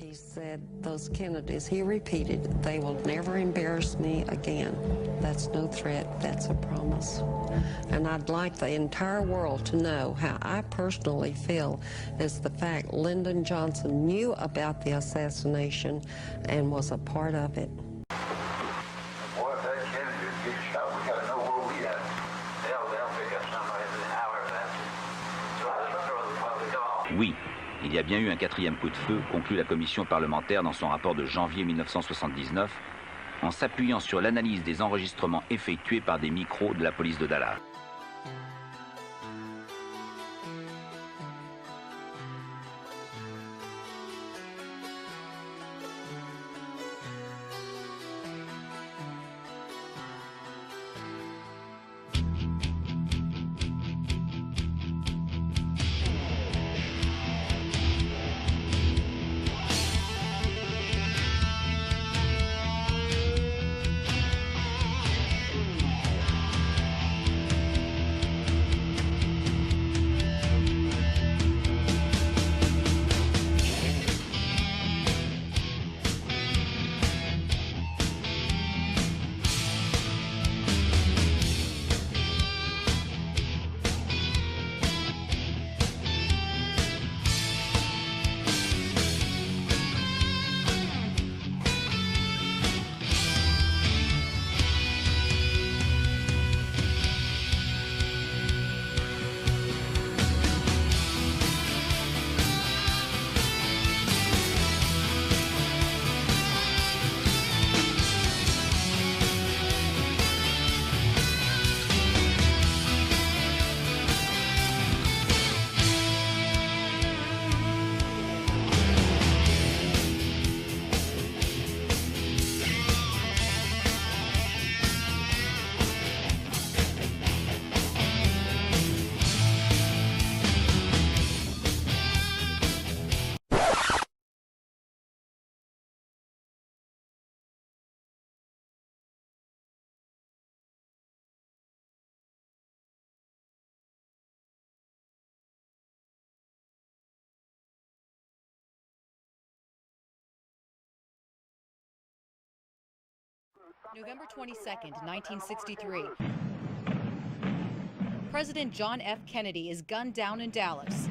He said, those Kennedys, he repeated, they will never embarrass me again. That's no threat, that's a promise. And I'd like the entire world to know how I personally feel is the fact Lyndon Johnson knew about the assassination and was a part of it. Boy, if that Kennedy gets shot, we gotta know where we at. They'll pick up somebody however that's. So let's throw the public off. Oui. Il y a bien eu un quatrième coup de feu, conclut la commission parlementaire dans son rapport de janvier 1979, en s'appuyant sur l'analyse des enregistrements effectués par des micros de la police de Dallas. November 22nd, 1963. President John F. Kennedy is gunned down in Dallas.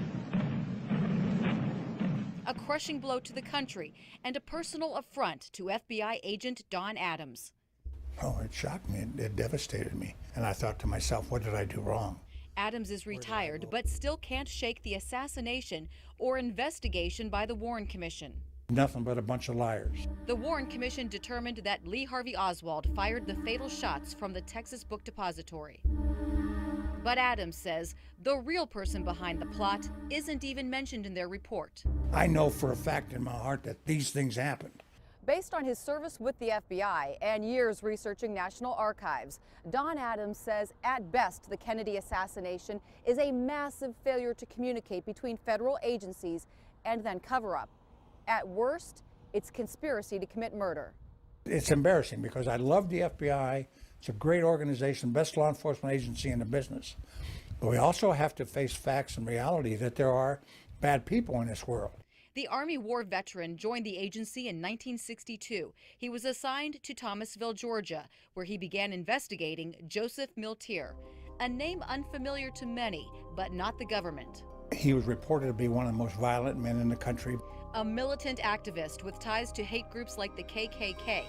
A crushing blow to the country and a personal affront to FBI agent Don Adams. Oh, it shocked me. It devastated me. And I thought to myself, what did I do wrong? Adams is retired, but still can't shake the assassination or investigation by the Warren Commission. Nothing but a bunch of liars. The Warren Commission determined that Lee Harvey Oswald fired the fatal shots from the Texas Book Depository. But Adams says the real person behind the plot isn't even mentioned in their report. I know for a fact in my heart that these things happened. Based on his service with the FBI and years researching National Archives, Don Adams says at best the Kennedy assassination is a massive failure to communicate between federal agencies and then cover-up. At worst, it's conspiracy to commit murder. It's embarrassing because I love the FBI. It's a great organization, best law enforcement agency in the business. But we also have to face facts and reality that there are bad people in this world. The Army war veteran joined the agency in 1962. He was assigned to Thomasville, Georgia, where he began investigating Joseph Miltier, a name unfamiliar to many, but not the government. He was reported to be one of the most violent men in the country. A militant activist with ties to hate groups like the KKK.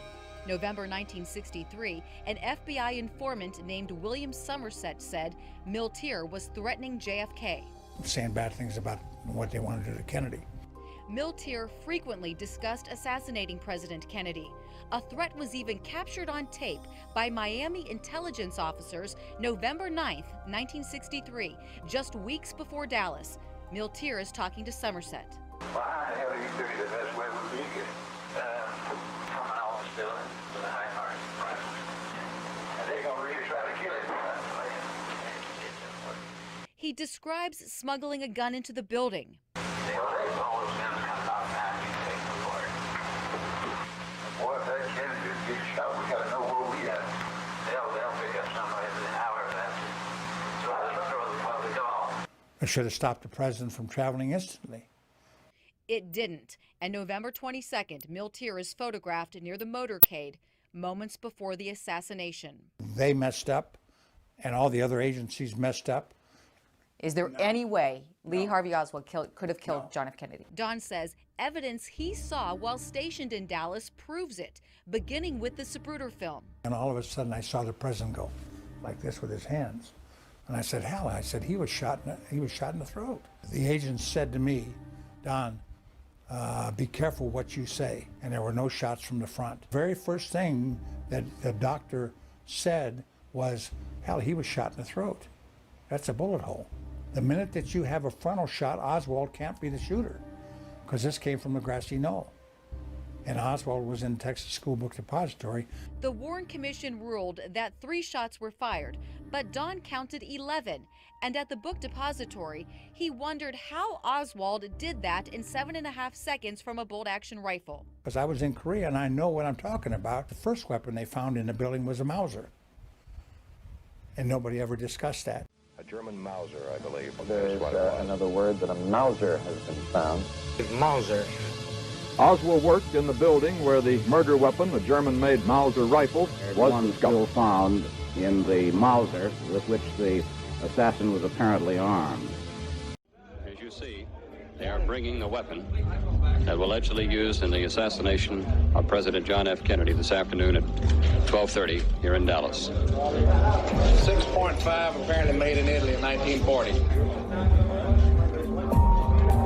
November 1963, an FBI informant named William Somerset said Miltier was threatening JFK. Saying bad things about what they wanted to do to Kennedy. Miltier frequently discussed assassinating President Kennedy. A threat was even captured on tape by Miami intelligence officers November 9th, 1963, just weeks before Dallas. Miltier is talking to Somerset. Well, how the hell do you figure the best way would be to get coming off still with a high heart? Right? And they're going to really try to kill it. He describes smuggling a gun into the building. They've always been kind of out behind you to take the word. Boy, if that Kennedy gets shot, we got to know where we at. They'll pick up somebody however that's. So let's throw the public off. I should have stopped the president from traveling instantly. It didn't, And November 22nd, Miltier is photographed near the motorcade moments before the assassination. They messed up, and all the other agencies messed up. Is there any way Lee Harvey Oswald could have killed John F. Kennedy? Don says evidence he saw while stationed in Dallas proves it, beginning with the Zapruder film. And all of a sudden, I saw the president go like this with his hands. And I said, "Hal," I said, he was shot in the throat. The agent said to me, "Don, be careful what you say." And there were no shots from the front. Very first thing that the doctor said was, "Hal, he was shot in the throat. That's a bullet hole." The minute that you have a frontal shot, Oswald can't be the shooter, because this came from the grassy knoll. And Oswald was in Texas School Book Depository. The Warren Commission ruled that 3 shots were fired, but Don counted 11. And at the book depository, he wondered how Oswald did that in 7.5 seconds from a bolt-action rifle. Because I was in Korea and I know what I'm talking about. The first weapon they found in the building was a Mauser. And nobody ever discussed that. A German Mauser, I believe. There is another word that a Mauser has been found. Mauser. Oswald worked in the building where the murder weapon, the German-made Mauser rifle, was one still found in the Mauser with which the assassin was apparently armed. As you see, they are bringing the weapon that was allegedly used in the assassination of President John F. Kennedy this afternoon at 12:30 here in Dallas. 6.5, apparently made in Italy in 1940.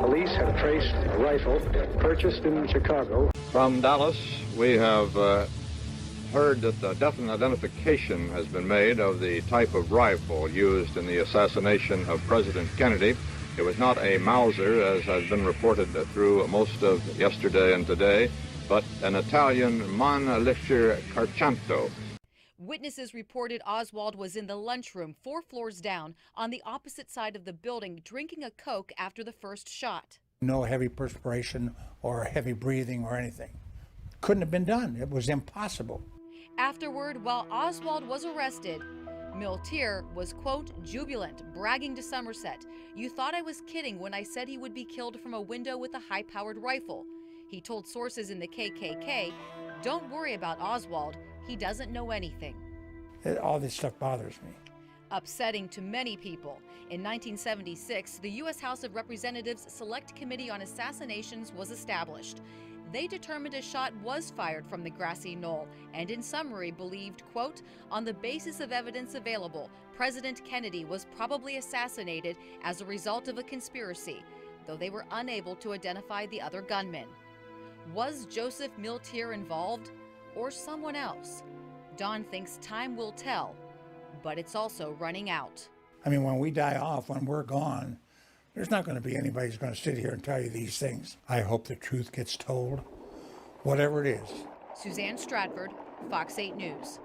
Police have traced a rifle purchased in Chicago. From Dallas, we have heard that the definite identification has been made of the type of rifle used in the assassination of President Kennedy. It was not a Mauser, as has been reported through most of yesterday and today, but an Italian Manlicher Carcanto. Witnesses reported Oswald was in the lunchroom 4 floors down on the opposite side of the building drinking a Coke after the first shot. No heavy perspiration or heavy breathing or anything. Couldn't have been done. It was impossible. Afterward, while Oswald was arrested, Miltier was, quote, jubilant, bragging to Somerset, "You thought I was kidding when I said he would be killed from a window with a high-powered rifle." He told sources in the KKK, "Don't worry about Oswald. He doesn't know anything." All this stuff bothers me. Upsetting to many people. In 1976, the U.S. House of Representatives Select Committee on Assassinations was established. They determined a shot was fired from the grassy knoll and in summary believed, quote, "On the basis of evidence available, President Kennedy was probably assassinated as a result of a conspiracy, though they were unable to identify the other gunmen." Was Joseph Miltier involved or someone else? Don thinks time will tell, but it's also running out. I mean, when we die off, when we're gone, there's not going to be anybody who's going to sit here and tell you these things. I hope the truth gets told, whatever it is. Suzanne Stratford, Fox 8 News.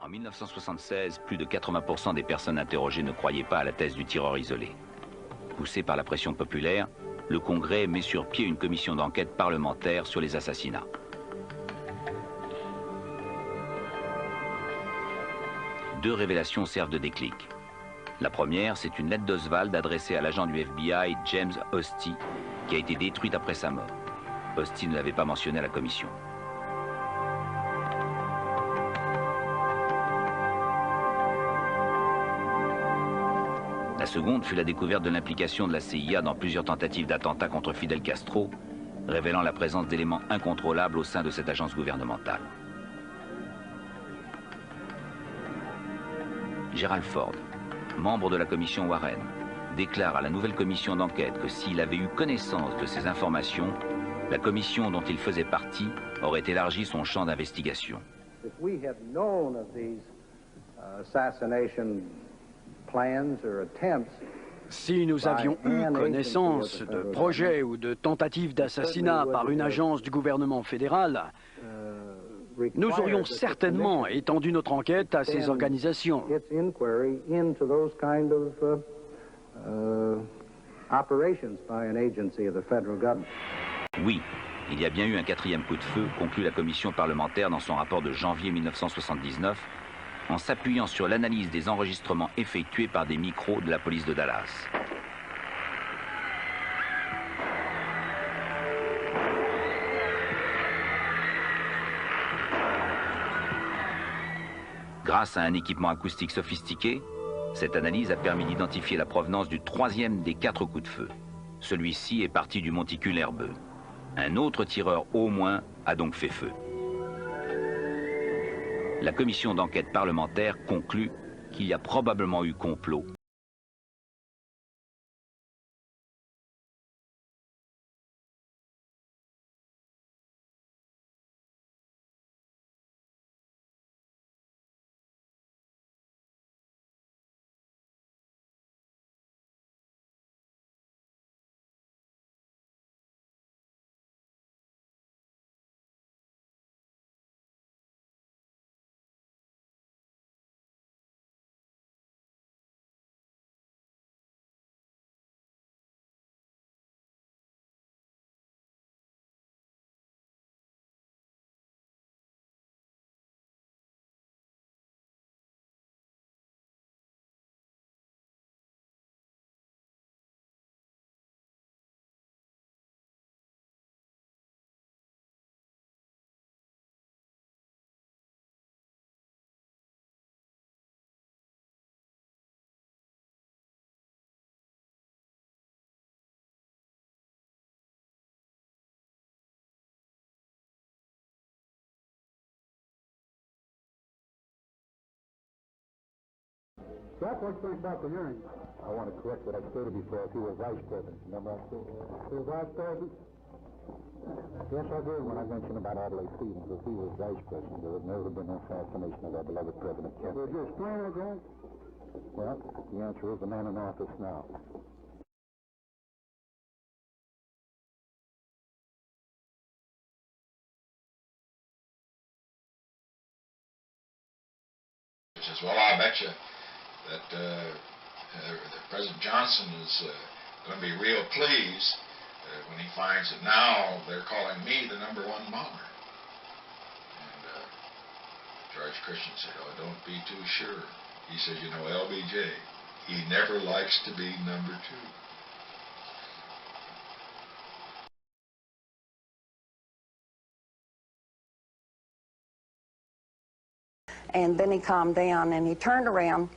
En 1976, plus de 80% des personnes interrogées ne croyaient pas à la thèse du tireur isolé. Poussé par la pression populaire, le Congrès met sur pied une commission d'enquête parlementaire sur les assassinats. Deux révélations servent de déclic. La première, c'est une lettre d'Oswald adressée à l'agent du FBI, James Hosty, qui a été détruite après sa mort. Hosty ne l'avait pas mentionné à la commission. La seconde fut la découverte de l'implication de la CIA dans plusieurs tentatives d'attentats contre Fidel Castro, révélant la présence d'éléments incontrôlables au sein de cette agence gouvernementale. Gerald Ford, membre de la commission Warren, déclare à la nouvelle commission d'enquête que s'il avait eu connaissance de ces informations, la commission dont il faisait partie aurait élargi son champ d'investigation. Si nous avions eu connaissance de projets ou de tentatives d'assassinat par une agence du gouvernement fédéral, nous aurions certainement étendu notre enquête à ces organisations. Oui, il y a bien eu un quatrième coup de feu, conclut la commission parlementaire dans son rapport de janvier 1979, en s'appuyant sur l'analyse des enregistrements effectués par des micros de la police de Dallas. Grâce à un équipement acoustique sophistiqué, cette analyse a permis d'identifier la provenance du troisième des 4 coups de feu. Celui-ci est parti du monticule herbeux. Un autre tireur au moins a donc fait feu. La commission d'enquête parlementaire conclut qu'il y a probablement eu complot. Jack, what do you think about the hearing? I want to correct what I stated before. If he was vice president, remember I said he was vice president? Yes, I did when I mentioned about Adlai Stevens. If he was vice president, there would never have been an assassination of our beloved President Kennedy. Would you explain it, Jack? Well, the answer is the man in office now. Says, well, I bet you that President Johnson is going to be real pleased when he finds that now they're calling me the #1 bomber. And George Christian said, oh, don't be too sure. He says, you know, LBJ, he never likes to be #2. And then he calmed down and he turned around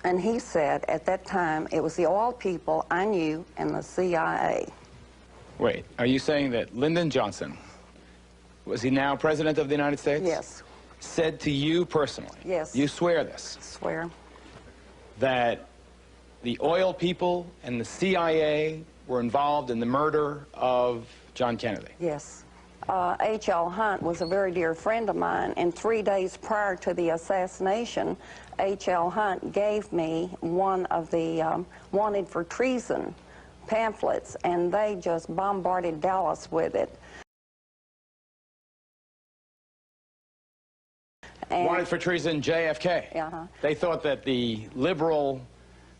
and he said at that time it was the oil people I knew and the CIA. Wait, are you saying that Lyndon Johnson, was he now President of the United States? Yes. Said to you personally? Yes. You swear this? Swear. That the oil people and the CIA were involved in the murder of John Kennedy? Yes. H.L. Hunt was a very dear friend of mine, and 3 days prior to the assassination, H.L. Hunt gave me one of the wanted for treason pamphlets, and they just bombarded Dallas with it. Wanted for treason JFK. Uh-huh. They thought that the liberal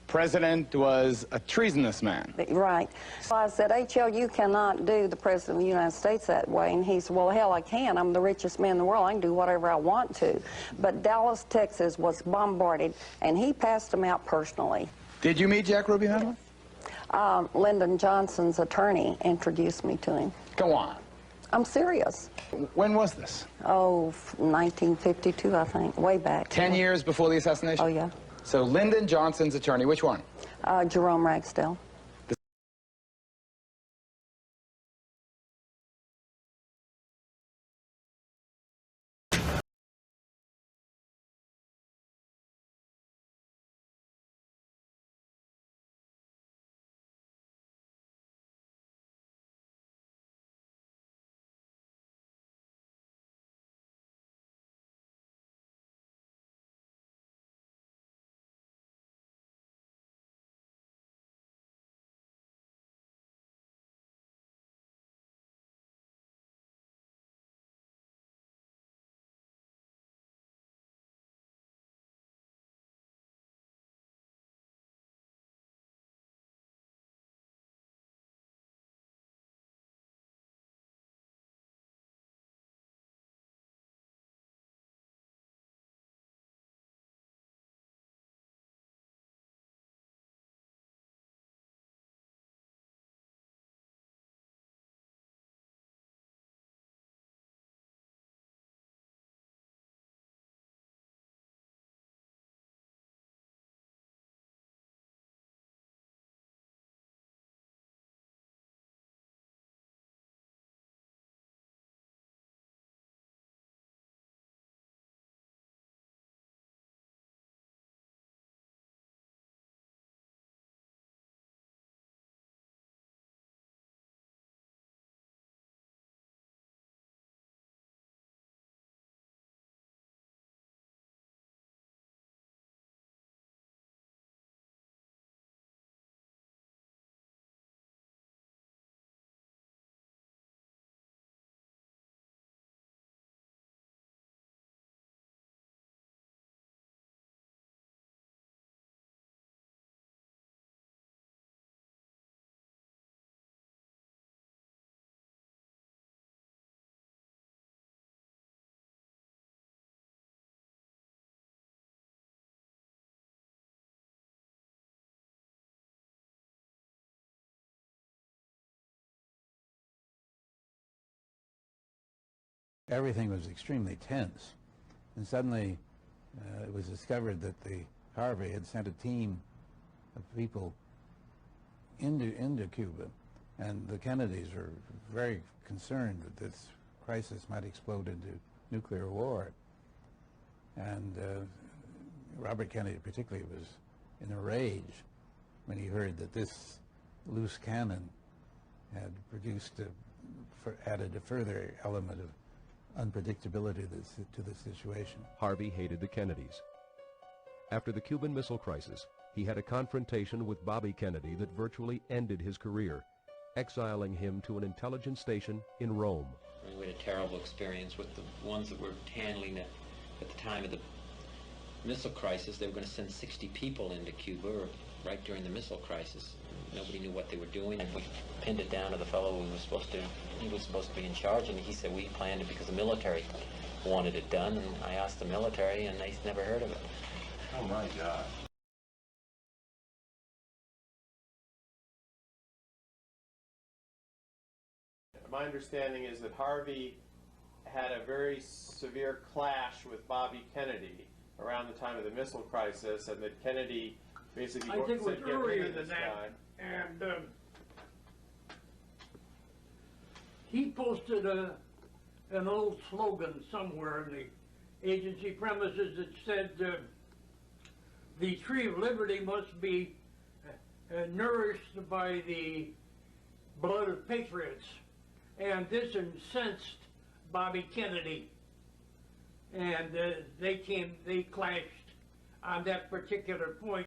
president was a treasonous man. Right. So I said, H.L., you cannot do the President of the United States that way. And he said, well, hell, I can. I'm the richest man in the world. I can do whatever I want to. But Dallas, Texas was bombarded, and he passed them out personally. Did you meet Jack Ruby Madeline? Lyndon Johnson's attorney introduced me to him. Go on. I'm serious. When was this? Oh, 1952, I think, way back. 10 years before the assassination? Oh, yeah. So Lyndon Johnson's attorney, which one? Jerome Ragsdale. Everything was extremely tense, and suddenly it was discovered that the Harvey had sent a team of people into Cuba, and the Kennedys were very concerned that this crisis might explode into nuclear war. And Robert Kennedy particularly was in a rage when he heard that this loose cannon had added a further element of unpredictability to the situation. Harvey hated the Kennedys. After the Cuban Missile Crisis, he had a confrontation with Bobby Kennedy that virtually ended his career, exiling him to an intelligence station in Rome. We had a terrible experience with the ones that were handling it at the time of the missile crisis. They were going to send 60 people into Cuba right during the missile crisis. Nobody knew what they were doing, and we pinned it down to the fellow who was supposed to be in charge, and he said we planned it because the military wanted it done, and I asked the military, and they never heard of it. Oh my God. My understanding is that Harvey had a very severe clash with Bobby Kennedy around the time of the missile crisis, and that Kennedy basically I think it was said, "Get earlier rid of than this that, guy." and he posted an old slogan somewhere in the agency premises that said, "The tree of liberty must be nourished by the blood of patriots," and this incensed Bobby Kennedy, and they clashed on that particular point.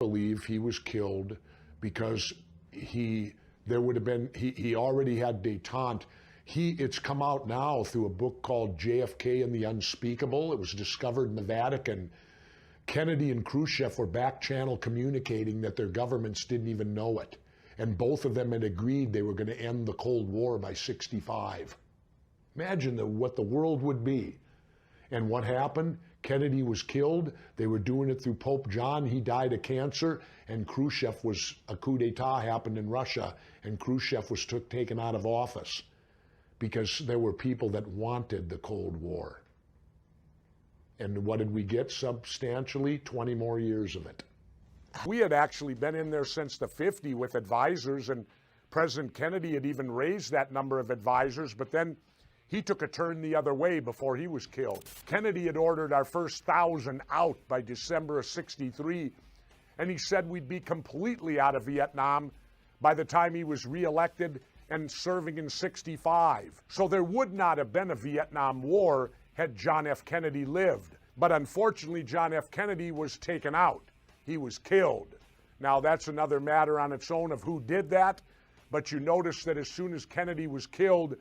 I believe he was killed because he already had detente It's come out now through a book called JFK and the Unspeakable. It was discovered in the Vatican. Kennedy and Khrushchev were back channel communicating that their governments didn't even know it. And both of them had agreed they were going to end the Cold War by '65. Imagine what the world would be. And what happened? Kennedy was killed. They were doing it through Pope John. He died of cancer. And Khrushchev was, a coup d'etat happened in Russia, and Khrushchev was taken out of office because there were people that wanted the Cold War. And what did we get substantially? 20 more years of it. We had actually been in there since the 50s with advisors, and President Kennedy had even raised that number of advisors, but then he took a turn the other way before he was killed. Kennedy had ordered our first 1,000 out by December of '63, and he said we'd be completely out of Vietnam by the time he was reelected and serving in '65. So there would not have been a Vietnam War had John F. Kennedy lived. But unfortunately, John F. Kennedy was taken out. He was killed. Now, that's another matter on its own of who did that, but you notice that as soon as Kennedy was killed,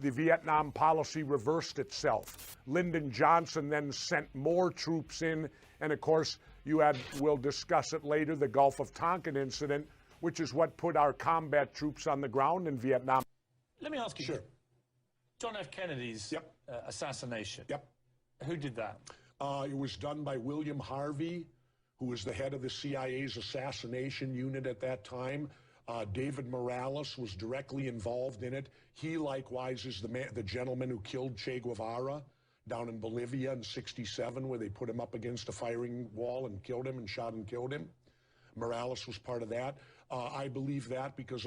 the Vietnam policy reversed itself. Lyndon Johnson then sent more troops in, and of course, you had, we'll discuss it later, the Gulf of Tonkin incident, which is what put our combat troops on the ground in Vietnam. Let me ask you, sure. John F. Kennedy's assassination. Yep. Who did that? It was done by William Harvey, who was the head of the CIA's assassination unit at that time. David Morales was directly involved in it. He likewise is the gentleman who killed Che Guevara down in Bolivia in '67, where they put him up against a firing wall and killed him and shot and killed him. Morales was part of that. I believe that because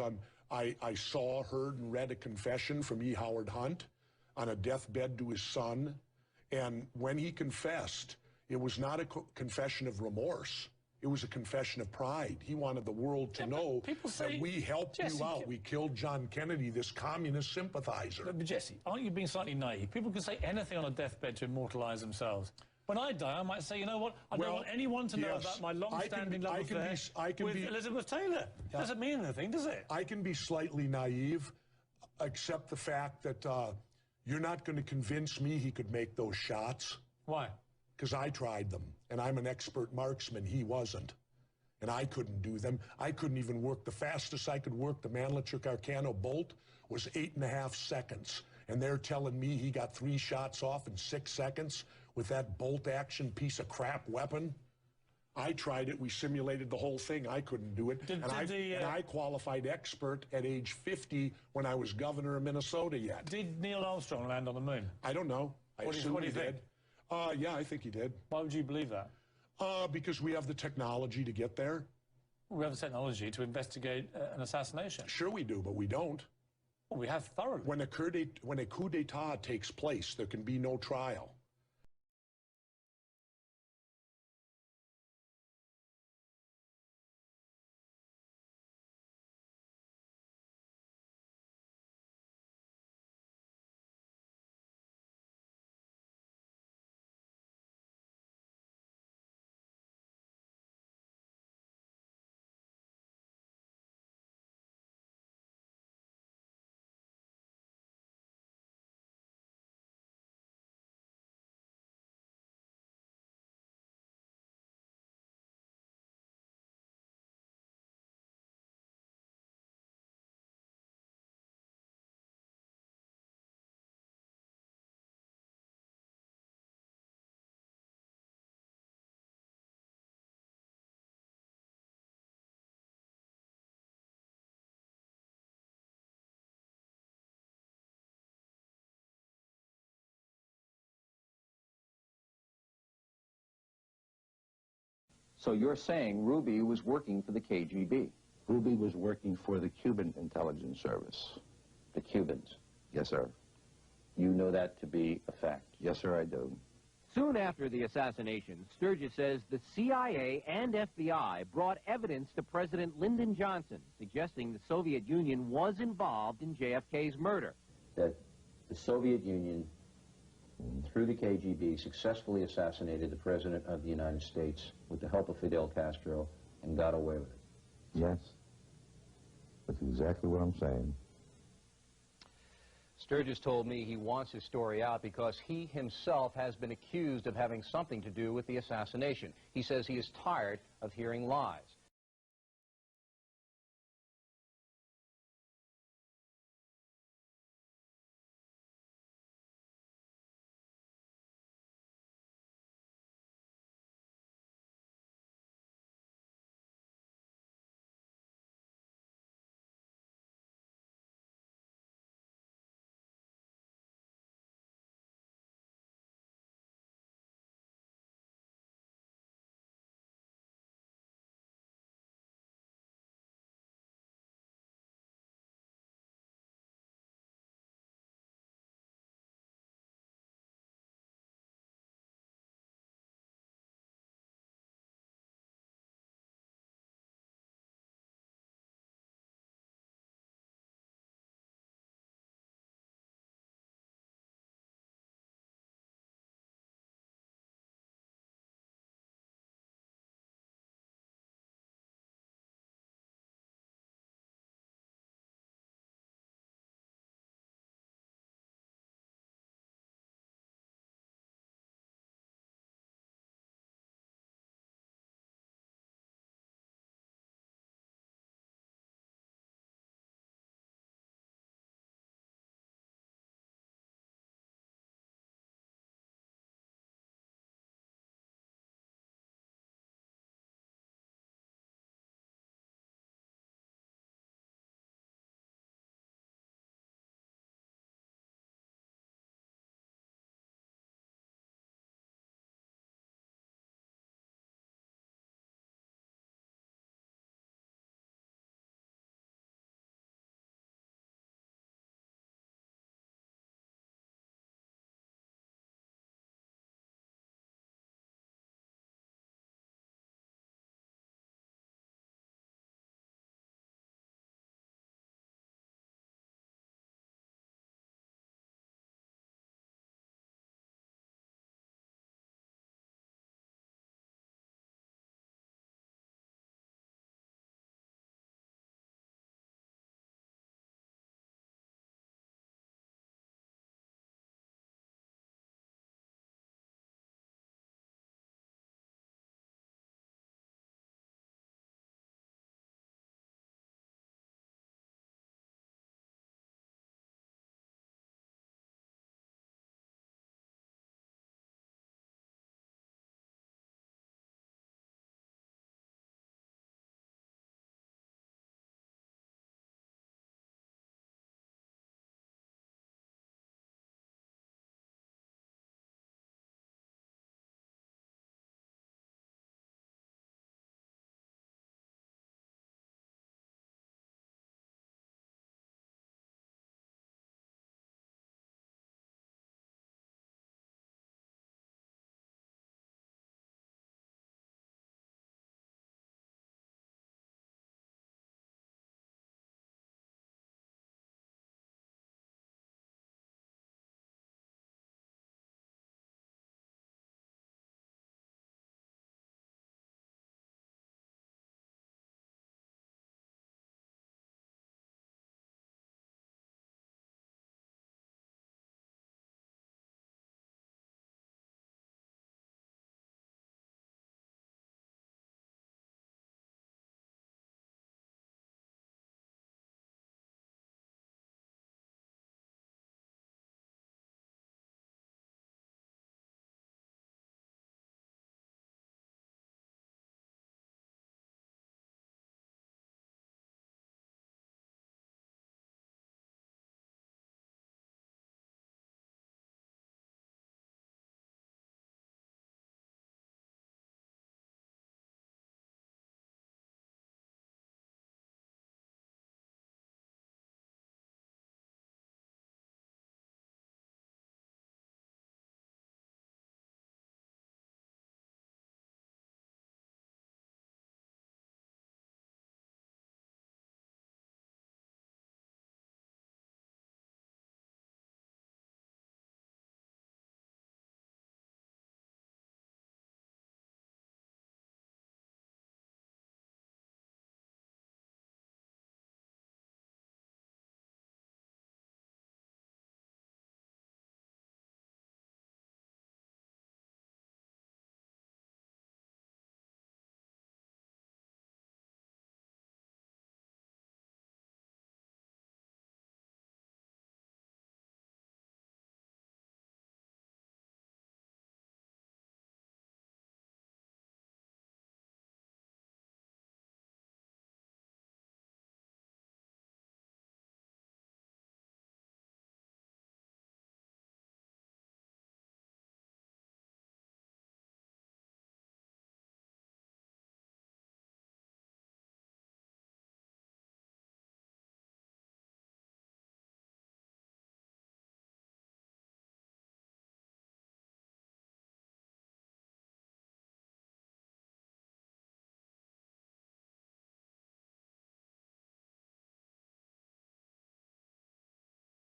I saw, heard, and read a confession from E. Howard Hunt on a deathbed to his son. And when he confessed, it was not a confession of remorse. It was a confession of pride. He wanted the world to know that we helped you out. We killed John Kennedy, this communist sympathizer. But Jesse, aren't you being slightly naive? People can say anything on a deathbed to immortalize themselves. When I die, I might say, you know what? I don't want anyone to know about my long-standing love affair with Elizabeth Taylor. It doesn't mean anything, does it? I can be slightly naive, except the fact that you're not going to convince me he could make those shots. Why? Because I tried them, and I'm an expert marksman. He wasn't. And I couldn't do them. I couldn't even work. The fastest I could work the Mannlicher Carcano bolt was 8.5 seconds. And they're telling me he got 3 shots off in 6 seconds with that bolt action piece of crap weapon. I tried it. We simulated the whole thing. I couldn't do it. And I qualified expert at age 50 when I was governor of Minnesota yet. Did Neil Armstrong land on the moon? I don't know. What do you think? Yeah, I think he did. Why would you believe that? Because we have the technology to get there. We have the technology to investigate an assassination. Sure we do, but we don't. Well, we have thoroughly. When a coup d'etat takes place, there can be no trial. So you're saying Ruby was working for the KGB? Ruby was working for the Cuban intelligence service. The Cubans? Yes, sir. You know that to be a fact? Yes, sir, I do. Soon after the assassination, Sturgis says the CIA and FBI brought evidence to President Lyndon Johnson, suggesting the Soviet Union was involved in JFK's murder. That the Soviet Union, through the KGB, successfully assassinated the President of the United States with the help of Fidel Castro and got away with it. Yes. That's exactly what I'm saying. Sturgis told me he wants his story out because he himself has been accused of having something to do with the assassination. He says he is tired of hearing lies.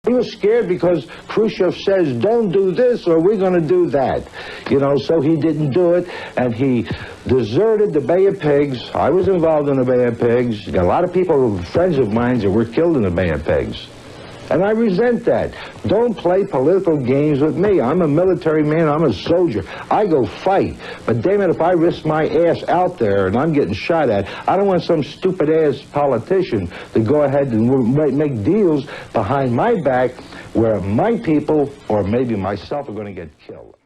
He was scared because Khrushchev says, don't do this or we're going to do that. You know, so he didn't do it, and he deserted the Bay of Pigs. I was involved in the Bay of Pigs. Got a lot of people, friends of mine, that were killed in the Bay of Pigs. And I resent that. Don't play political games with me. I'm a military man. I'm a soldier. I go fight. But damn it, if I risk my ass out there and I'm getting shot at, I don't want some stupid-ass politician to go ahead and make deals behind my back where my people or maybe myself are going to get killed.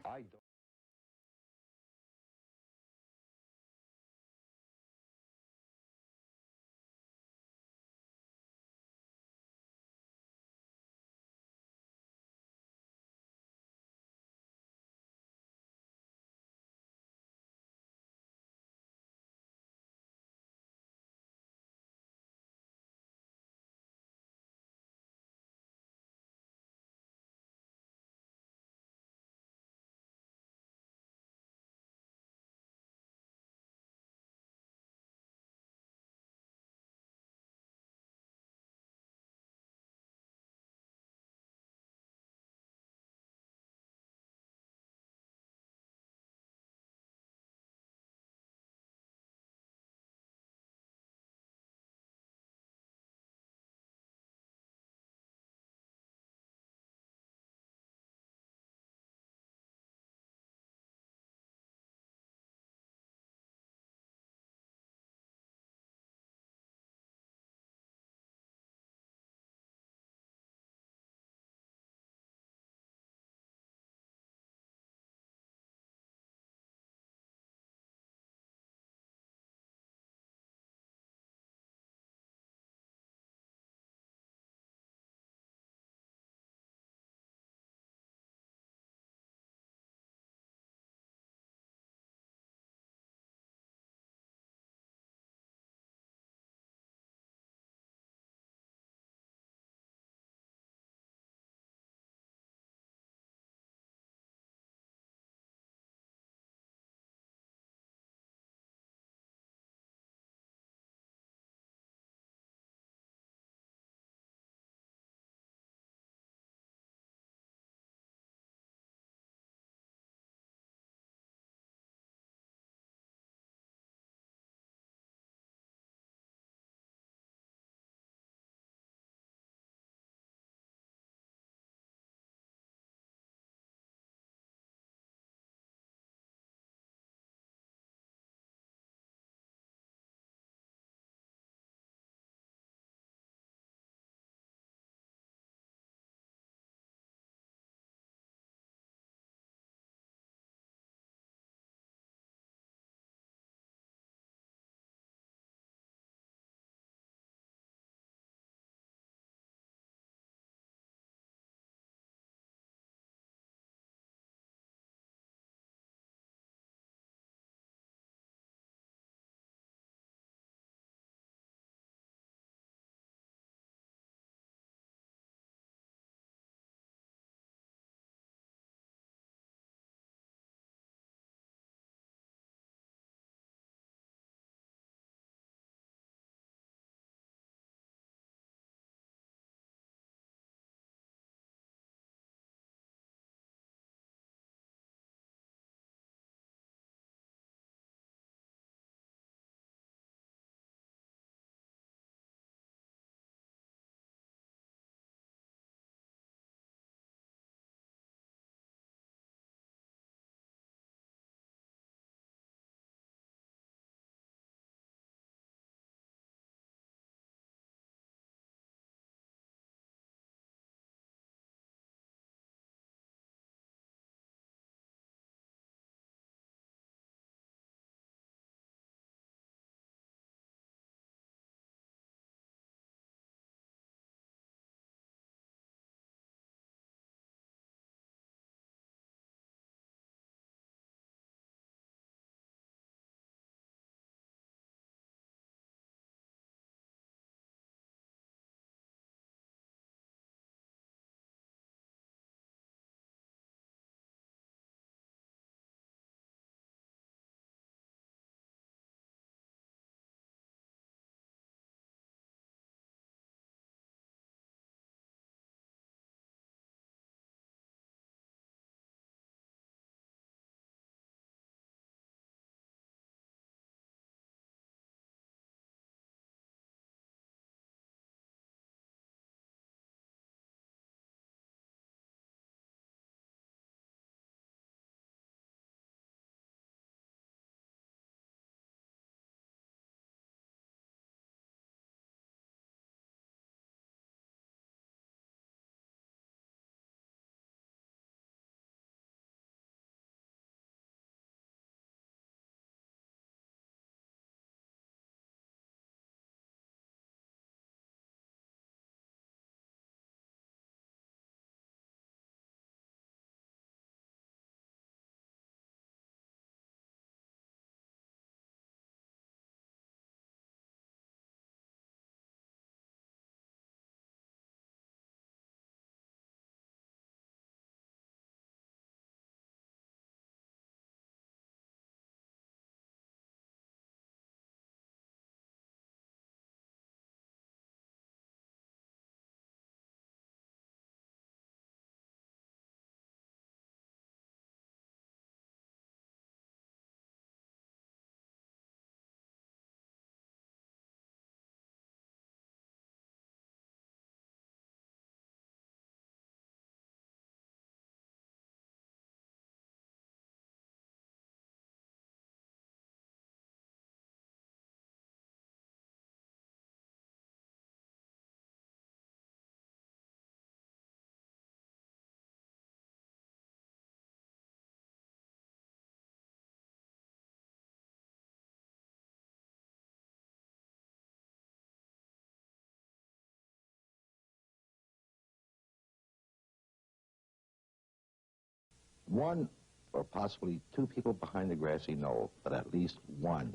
one or possibly two people behind the grassy knoll, but at least one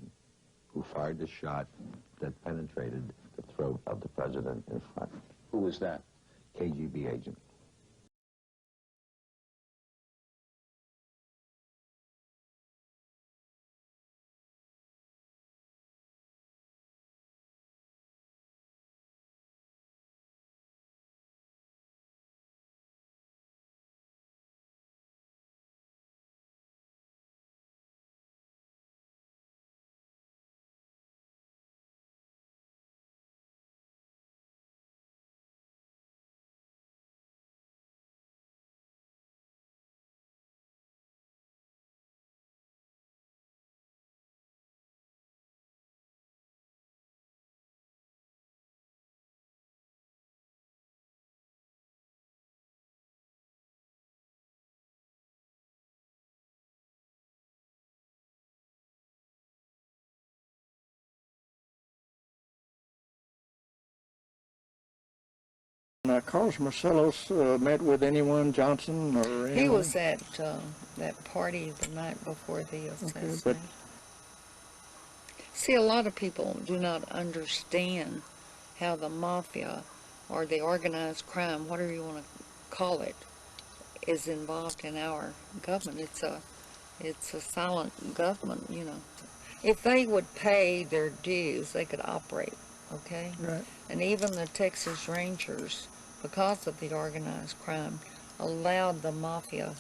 who fired the shot that penetrated the throat of the president in front. Who was that? KGB agent. Carlos Marcellos met with anyone, Johnson or anyone? He was at that party the night before the assassination. Okay, See, a lot of people do not understand how the mafia or the organized crime, whatever you want to call it, is involved in our government. It's a silent government, you know. If they would pay their dues, they could operate, okay? Right. And even the Texas Rangers, because of the organized crime, allowed the mafia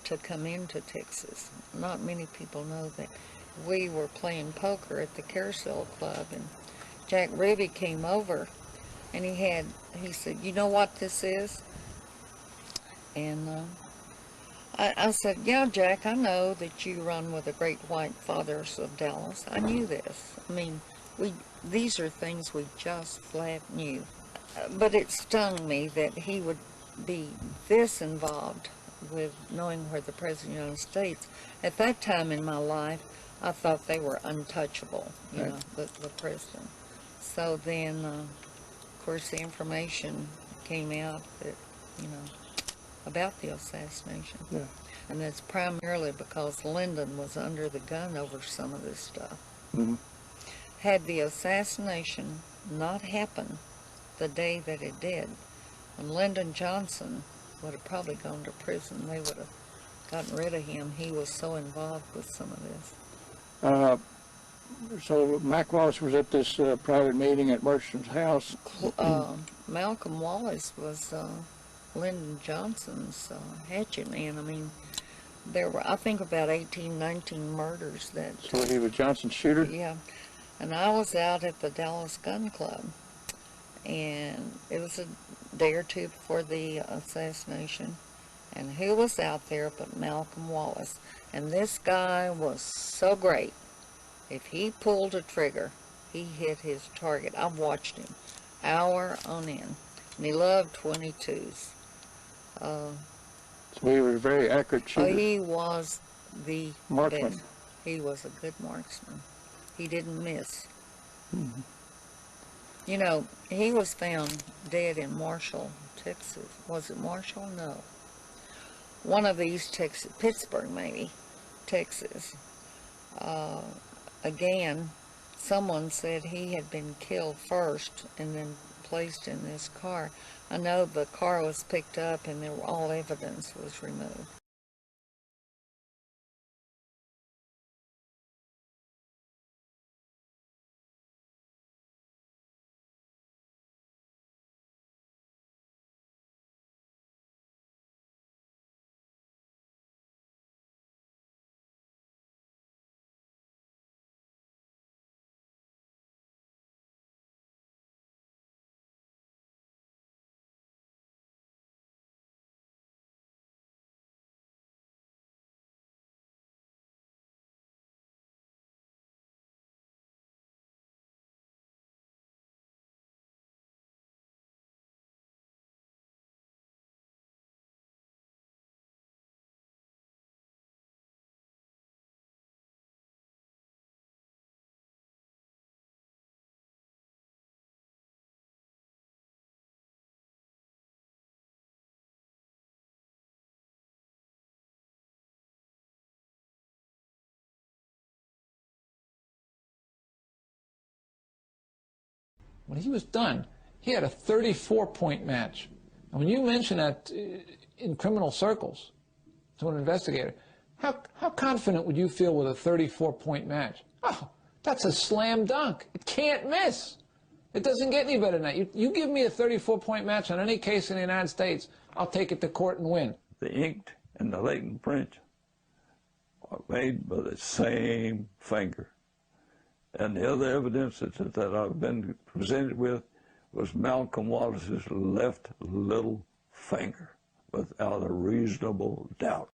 to come into Texas. Not many people know that. We were playing poker at the Carousel Club, and Jack Ruby came over, and he said, "You know what this is?" And I said, "Yeah, Jack, I know that you run with the Great White Fathers of Dallas. I knew this. I mean, these are things we just flat knew." But it stung me that he would be this involved with knowing where the President of the United States. At that time in my life, I thought they were untouchable, you know, the President. So then, of course, the information came out that, you know, about the assassination. Yeah. And that's primarily because Lyndon was under the gun over some of this stuff. Mm-hmm. Had the assassination not happened the day that it did, and Lyndon Johnson would have probably gone to prison, they would have gotten rid of him. He was so involved with some of this. So Mac Wallace was at this private meeting at Murchison's house. Malcolm Wallace was Lyndon Johnson's hatchet man. I mean, there were, I think, about 18, 19 murders that... So he was Johnson's shooter? Yeah. And I was out at the Dallas Gun Club, and it was a day or two before the assassination. And who was out there but Malcolm Wallace? And this guy was so great. If he pulled a trigger, he hit his target. I've watched him hour on end. And he loved 22s. So he was a very accurate shooter. Oh, he was the marksman. best. He was a good marksman. He didn't miss. Mm-hmm. You know, he was found dead in Marshall, Texas. Was it Marshall? No. One of these Texas, Pittsburgh maybe, Texas. Again, someone said he had been killed first and then placed in this car. I know the car was picked up and all evidence was removed. when he was done, he had a 34-point match. And when you mention that in criminal circles to an investigator, how confident would you feel with a 34-point match? Oh, that's a slam dunk. It can't miss. It doesn't get any better than that. You give me a 34-point match on any case in the United States, I'll take it to court and win. The inked and the latent print are made by the same finger. And the other evidence that I've been presented with was Malcolm Wallace's left little finger, without a reasonable doubt.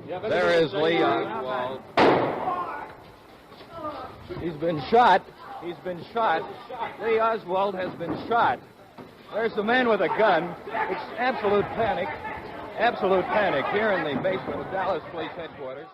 There is Lee Oswald. He's been shot. He's been shot. Lee Oswald has been shot. There's the man with a gun. It's absolute panic here in the basement of Dallas Police Headquarters.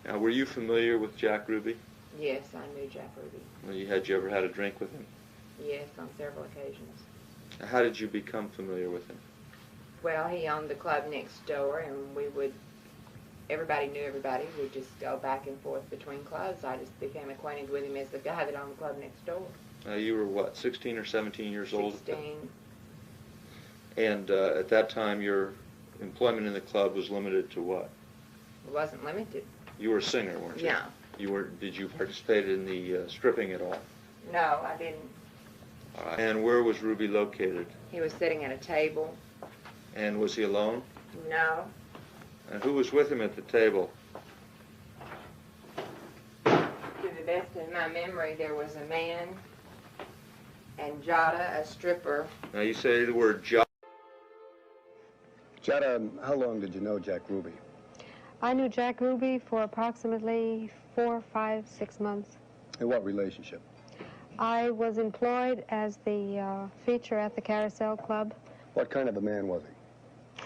Now, were you familiar with Jack Ruby? Yes, I knew Jack Ruby. Well, you ever had a drink with him? Yes, on several occasions. How did you become familiar with him? Well, he owned the club next door, and everybody knew everybody. We'd just go back and forth between clubs. I just became acquainted with him as the guy that owned the club next door. You were what, 16 or 17 years old? 16. And at that time, your employment in the club was limited to what? It wasn't limited. You were a singer, weren't you? Yeah. Did you participate in the stripping at all? No, I didn't. All right. And where was Ruby located? He was sitting at a table. And was he alone? No. And who was with him at the table? To the best of my memory, there was a man and Jada, a stripper. Now you say the word Jada. Jada, how long did you know Jack Ruby? I knew Jack Ruby for approximately 4, 5, 6 months. In what relationship? I was employed as the feature at the Carousel Club. What kind of a man was he?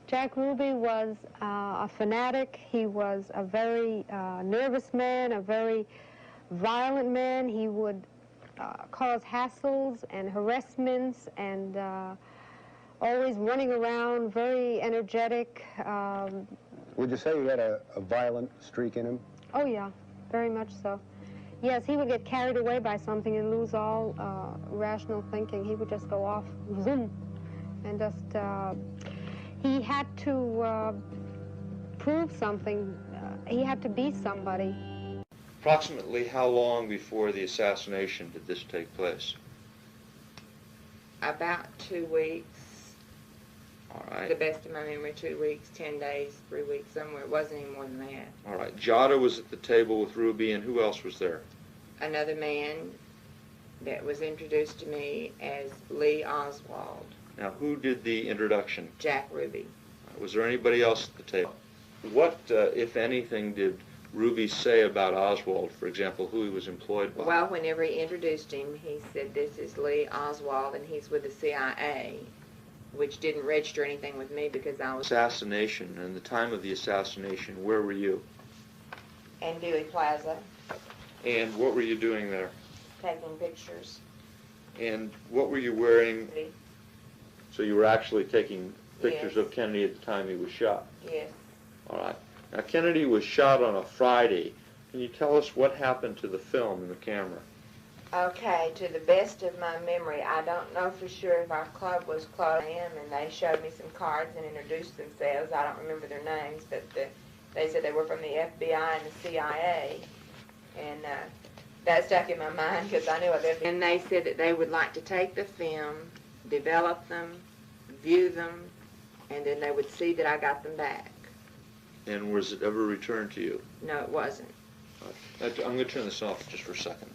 Jack Ruby was a fanatic. He was a very nervous man, a very violent man. He would cause hassles and harassments and always running around, very energetic. Would you say he had a violent streak in him? Oh, yeah, very much so. Yes, he would get carried away by something and lose all rational thinking. He would just go off, zoom, and just... he had to prove something. He had to be somebody. Approximately how long before the assassination did this take place? About 2 weeks. All right. To the best of my memory, 2 weeks, 10 days, 3 weeks, somewhere. It wasn't any more than that. All right. Jada was at the table with Ruby, and who else was there? Another man that was introduced to me as Lee Oswald. Now, who did the introduction? Jack Ruby. Was there anybody else at the table? What, if anything, did Ruby say about Oswald, for example, who he was employed by? Well, whenever he introduced him, he said, "This is Lee Oswald, and he's with the CIA," which didn't register anything with me because I was... Assassination, and the time of the assassination, where were you? In Dealey Plaza, And what were you doing there? taking pictures. And what were you wearing? So you were actually taking pictures Yes. of Kennedy at the time he was shot? Yes. All right. Now, Kennedy was shot on a Friday. Can you tell us what happened to the film and the camera? Okay, to the best of my memory, I don't know for sure if our club was closed, and they showed me some cards and introduced themselves. I don't remember their names, but they said they were from the FBI and the CIA, and that stuck in my mind because I knew what they were. And they said that they would like to take the film, develop them, view them, and then they would see that I got them back. And was it ever returned to you? No, it wasn't. I'm going to turn this off just for a second.